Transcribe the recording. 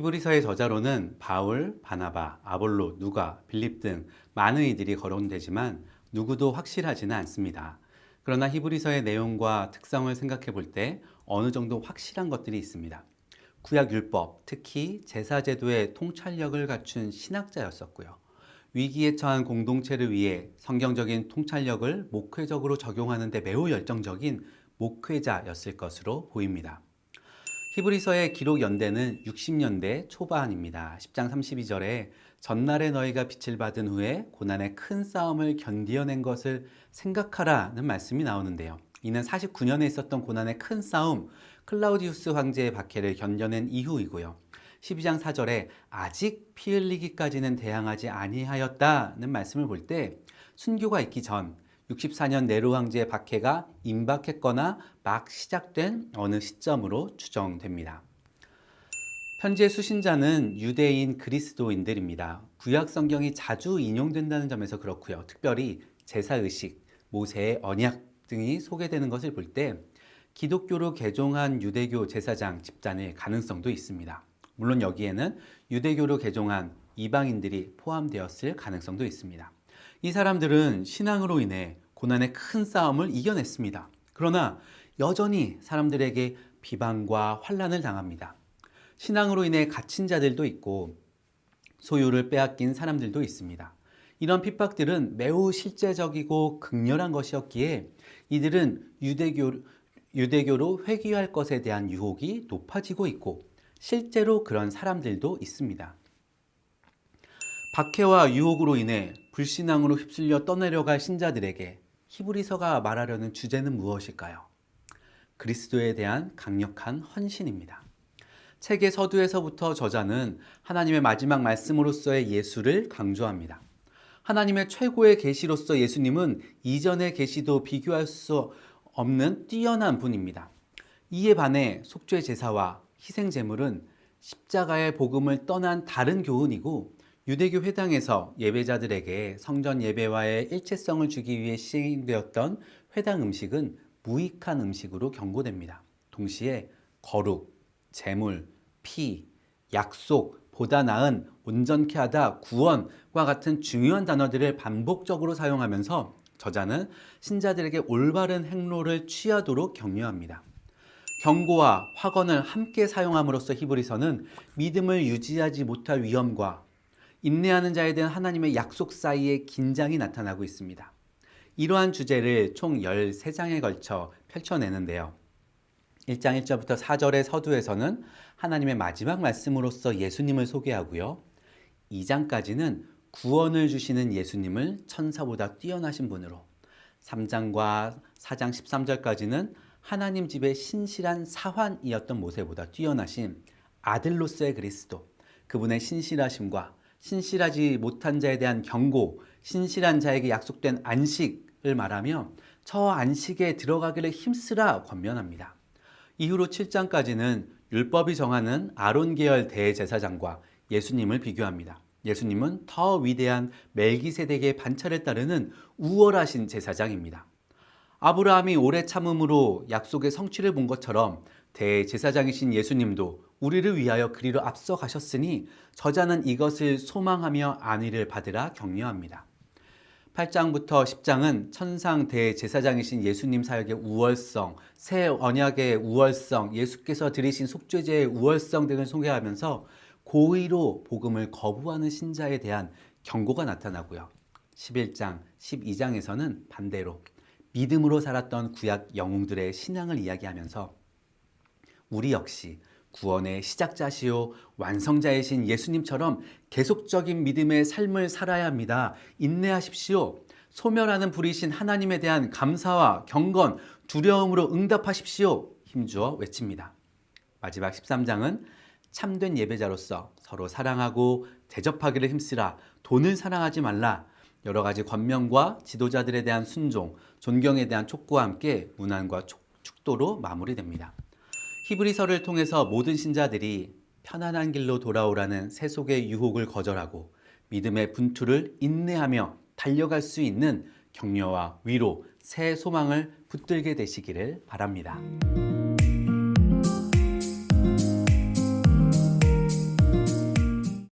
히브리서의 저자로는 바울, 바나바, 아볼로, 누가, 빌립 등 많은 이들이 거론되지만 누구도 확실하지는 않습니다. 그러나 히브리서의 내용과 특성을 생각해 볼 때 어느 정도 확실한 것들이 있습니다. 구약 율법, 특히 제사제도의 통찰력을 갖춘 신학자였었고요. 위기에 처한 공동체를 위해 성경적인 통찰력을 목회적으로 적용하는 데 매우 열정적인 목회자였을 것으로 보입니다. 히브리서의 기록 연대는 60년대 초반입니다. 10장 32절에 전날에 너희가 빛을 받은 후에 고난의 큰 싸움을 견디어낸 것을 생각하라는 말씀이 나오는데요. 이는 49년에 있었던 고난의 큰 싸움, 클라우디우스 황제의 박해를 견뎌낸 이후이고요. 12장 4절에 아직 피 흘리기까지는 대항하지 아니하였다는 말씀을 볼 때 순교가 있기 전 64년 네로 황제의 박해가 임박했거나 막 시작된 어느 시점으로 추정됩니다. 편지의 수신자는 유대인 그리스도인들입니다. 구약 성경이 자주 인용된다는 점에서 그렇고요. 특별히 제사의식, 모세의 언약 등이 소개되는 것을 볼 때 기독교로 개종한 유대교 제사장 집단의 가능성도 있습니다. 물론 여기에는 유대교로 개종한 이방인들이 포함되었을 가능성도 있습니다. 이 사람들은 신앙으로 인해 고난의 큰 싸움을 이겨냈습니다. 그러나 여전히 사람들에게 비방과 환난을 당합니다. 신앙으로 인해 갇힌 자들도 있고 소유를 빼앗긴 사람들도 있습니다. 이런 핍박들은 매우 실제적이고 극렬한 것이었기에 이들은 유대교로 회귀할 것에 대한 유혹이 높아지고 있고 실제로 그런 사람들도 있습니다. 박해와 유혹으로 인해 불신앙으로 휩쓸려 떠내려갈 신자들에게 히브리서가 말하려는 주제는 무엇일까요? 그리스도에 대한 강력한 헌신입니다. 책의 서두에서부터 저자는 하나님의 마지막 말씀으로서의 예수를 강조합니다. 하나님의 최고의 계시로서 예수님은 이전의 계시도 비교할 수 없는 뛰어난 분입니다. 이에 반해 속죄 제사와 희생 제물은 십자가의 복음을 떠난 다른 교훈이고 유대교 회당에서 예배자들에게 성전 예배와의 일체성을 주기 위해 시행되었던 회당 음식은 무익한 음식으로 경고됩니다. 동시에 거룩, 제물, 피, 약속, 보다 나은, 온전케 하다, 구원과 같은 중요한 단어들을 반복적으로 사용하면서 저자는 신자들에게 올바른 행로를 취하도록 격려합니다. 경고와 확언을 함께 사용함으로써 히브리서는 믿음을 유지하지 못할 위험과 인내하는 자에 대한 하나님의 약속 사이의 긴장이 나타나고 있습니다. 이러한 주제를 총 13장에 걸쳐 펼쳐내는데요. 1장 1절부터 4절의 서두에서는 하나님의 마지막 말씀으로서 예수님을 소개하고요. 2장까지는 구원을 주시는 예수님을 천사보다 뛰어나신 분으로, 3장과 4장 13절까지는 하나님 집의 신실한 사환이었던 모세보다 뛰어나신 아들로서의 그리스도, 그분의 신실하심과 신실하지 못한 자에 대한 경고, 신실한 자에게 약속된 안식을 말하며 저 안식에 들어가기를 힘쓰라 권면합니다. 이후로 7장까지는 율법이 정하는 아론 계열 대제사장과 예수님을 비교합니다. 예수님은 더 위대한 멜기세덱의 반차를 따르는 우월하신 제사장입니다. 아브라함이 오래 참음으로 약속의 성취를 본 것처럼 대제사장이신 예수님도 우리를 위하여 그리로 앞서 가셨으니 저자는 이것을 소망하며 안위를 받으라 격려합니다. 8장부터 10장은 천상 대제사장이신 예수님 사역의 우월성, 새 언약의 우월성, 예수께서 드리신 속죄제의 우월성 등을 소개하면서 고의로 복음을 거부하는 신자에 대한 경고가 나타나고요. 11장, 12장에서는 반대로 믿음으로 살았던 구약 영웅들의 신앙을 이야기하면서 우리 역시 구원의 시작자시요 완성자이신 예수님처럼 계속적인 믿음의 삶을 살아야 합니다. 인내하십시오. 소멸하는 불이신 하나님에 대한 감사와 경건, 두려움으로 응답하십시오. 힘주어 외칩니다. 마지막 13장은 참된 예배자로서 서로 사랑하고 대접하기를 힘쓰라. 돈을 사랑하지 말라. 여러 가지 권면과 지도자들에 대한 순종, 존경에 대한 촉구와 함께 문안과 축도로 마무리됩니다. 히브리서를 통해서 모든 신자들이 편안한 길로 돌아오라는 세속의 유혹을 거절하고 믿음의 분투를 인내하며 달려갈 수 있는 격려와 위로, 새 소망을 붙들게 되시기를 바랍니다.